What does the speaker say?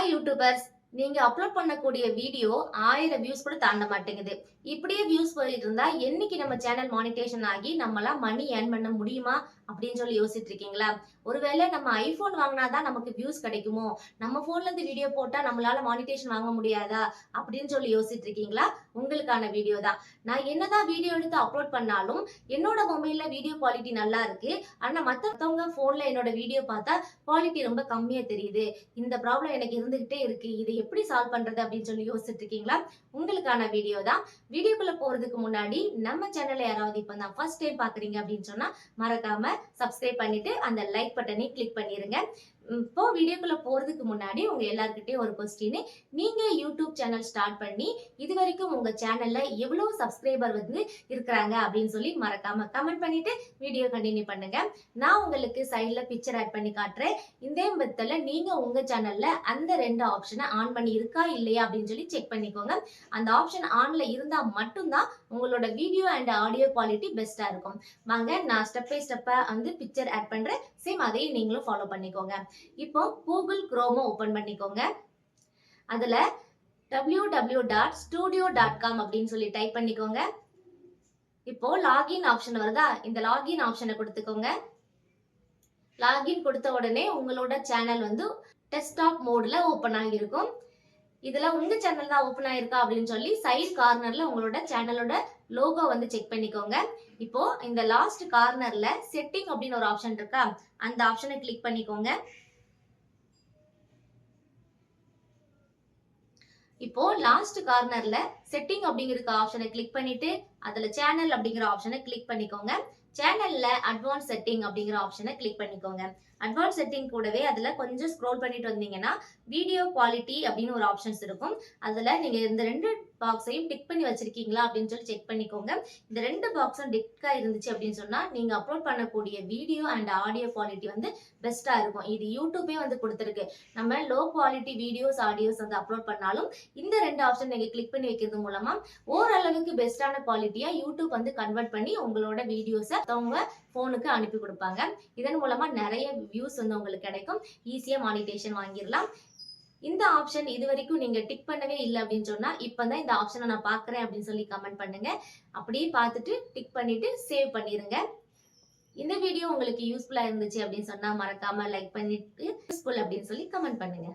Hi YouTubers, நீங்க upload பண்ணக்கூடிய video 1000 views கூட தாண்ட மாட்டேங்குது. இப்படியே வியூஸ் போயிட்டு இருந்தா என்னைக்கு நம்ம சேனல் மானிட்டேஷன் ஆகி நம்மளாம் மணி ஏர்ன் பண்ண முடியுமா அப்படின்னு சொல்லி யோசிச்சுட்டு இருக்கீங்களா? ஒருவேளை நம்ம ஐபோன் வாங்கினாதான் நமக்கு வியூஸ் கிடைக்குமோ, நம்ம போன்ல இருந்து வீடியோ போட்டா நம்மளால மானிட்டேஷன் வாங்க முடியாதா அப்படின்னு சொல்லி யோசிச்சுட்டு இருக்கீங்களா? உங்களுக்கான வீடியோ தான். நான் என்னதான் வீடியோ எடுத்து அப்லோட் பண்ணாலும் என்னோட மொபைல்ல வீடியோ குவாலிட்டி நல்லா இருக்கு. ஆனா மத்தவங்க போன்ல என்னோட வீடியோ பார்த்தா குவாலிட்டி ரொம்ப கம்மியா தெரியுது. இந்த ப்ராப்ளம் எனக்கு இருந்துகிட்டே இருக்கு. இதை எப்படி சால்வ் பண்றது அப்படின்னு சொல்லி யோசிச்சுட்டு இருக்கீங்களா? உங்களுக்கான வீடியோ தான். வீடியோக்குள்ள போறதுக்கு முன்னாடி நம்ம சேனலை யாராவது இப்ப தான் ஃபர்ஸ்ட் டைம் பாக்குறீங்க அப்படின்னு சொன்னா மறக்காம சப்ஸ்கிரைப் பண்ணிட்டு அந்த லைக் பட்டனை கிளிக் பண்ணிருங்க. இப்போ வீடியோக்குள்ள போறதுக்கு முன்னாடி உங்க எல்லார்கிட்டயும் ஒரு கொஸ்டின். நீங்க யூடியூப் சேனல் ஸ்டார்ட் பண்ணி இது வரைக்கும் உங்க சேனல்ல எவ்வளவு சப்ஸ்கிரைபர் வந்து இருக்கிறாங்க அப்படின்னு சொல்லி மறக்காம கமெண்ட் பண்ணிட்டு வீடியோ கண்டினியூ பண்ணுங்க. நான் உங்களுக்கு சைட்ல பிக்சர் ஆட் பண்ணி காட்டுறேன். இதே மெத்தட்ல நீங்க உங்க சேனல்ல அந்த ரெண்டு ஆப்ஷனை ஆன் பண்ணி இருக்கா இல்லையா அப்படின்னு சொல்லி செக் பண்ணிக்கோங்க. அந்த ஆப்ஷன் ஆன்ல இருந்தா மட்டும்தான் உங்களோட வீடியோ அண்ட் ஆடியோ குவாலிட்டி பெஸ்டா இருக்கும். வாங்க நான் ஸ்டெப் பை ஸ்டெப்பா வந்து பிக்சர் ஆட் பண்றேன். சேம் அதையும் நீங்களும் ஃபாலோ பண்ணிக்கோங்க. இப்போ கூகுள் குரோம ஓபன் பண்ணிக்கோங்க. அதுல www.studio.com அப்படின்னு சொல்லி டைப் பண்ணிக்கோங்க. இப்போ லாகின் ஆப்ஷன் வருதா? இந்த லாகின் ஆப்ஷனை கொடுத்துக்கோங்க. லாகின் கொடுத்த உடனே உங்களோட சேனல் வந்து டெஸ்க்டாப் மோட்ல ஓபன் ஆகியிருக்கும். இதுல உங்க சேனல் தான் ஓபன் ஆயிருக்கா அப்படின்னு சொல்லி சைடு கார்னர்ல உங்களோட சேனலோட லோகோ வந்து செக் பண்ணிக்கோங்க. இப்போ இந்த லாஸ்ட் கார்னர்ல செட்டிங் அப்படின்னு ஒரு ஆப்ஷன் இருக்கா, அந்த ஆப்ஷனை கிளிக் பண்ணிக்கோங்க. இப்போ லாஸ்ட் கார்னர்ல செட்டிங் அப்படிங்கிற ஆப்ஷனை கிளிக் பண்ணிட்டு அதுல சேனல் அப்படிங்கிற ஆப்ஷனை கிளிக் பண்ணிக்கோங்க. சேனல்ல அட்வான்ஸ் செட்டிங் அப்படிங்கிற ஆப்ஷனை கிளிக் பண்ணிக்கோங்க. அட்வான்ஸ் செட்டிங் கூடவே அதுல கொஞ்சம் ஸ்க்ரோல் பண்ணிட்டு வந்தீங்கன்னா வீடியோ குவாலிட்டி அப்படின்னு ஒரு ஆப்ஷன்ஸ் இருக்கும். அதுல நீங்க இந்த ரெண்டு பாக்ஸையும் டிக் பண்ணி வச்சிருக்கீங்களா அப்படின்னு சொல்லி செக் பண்ணிக்கோங்க. இந்த ரெண்டு பாக்ஸும் டிக்கா இருந்துச்சு அப்படின்னு சொன்னா நீங்க அப்லோட் பண்ணக்கூடிய வீடியோ அண்ட் ஆடியோ குவாலிட்டி வந்து பெஸ்டா இருக்கும். இது யூடியூபே வந்து கொடுத்துருக்கு. நம்ம லோ குவாலிட்டி வீடியோஸ் ஆடியோஸ் வந்து அப்லோட் பண்ணாலும் இந்த ரெண்டு ஆப்ஷன் நீங்க கிளிக் பண்ணி வைக்கிறது மூலமா ஓரளவுக்கு பெஸ்டான குவாலிட்டியா யூடியூப் வந்து கன்வெர்ட் பண்ணி உங்களோட வீடியோஸை அவங்க போனுக்கு அனுப்பி கொடுப்பாங்க. இதன் மூலமா நிறைய வியூஸ் வந்து உங்களுக்கு கிடைக்கும். ஈஸியா மானிட்டேஷன் வாங்கிடலாம். இந்த ஆப்ஷன் இது வரைக்கும் நீங்க டிக் பண்ணவே இல்லை அப்படின்னு சொன்னா இப்பதான் இந்த ஆப்ஷனை நான் பாக்குறேன் அப்படின்னு சொல்லி கமெண்ட் பண்ணுங்க. அப்படியே பார்த்துட்டு டிக் பண்ணிட்டு சேவ் பண்ணிருங்க. இந்த வீடியோ உங்களுக்கு யூஸ்ஃபுல்லா இருந்துச்சு அப்படின்னு சொன்னா மறக்காம லைக் பண்ணிட்டு யூஸ்ஃபுல் அப்படின்னு சொல்லி கமெண்ட் பண்ணுங்க.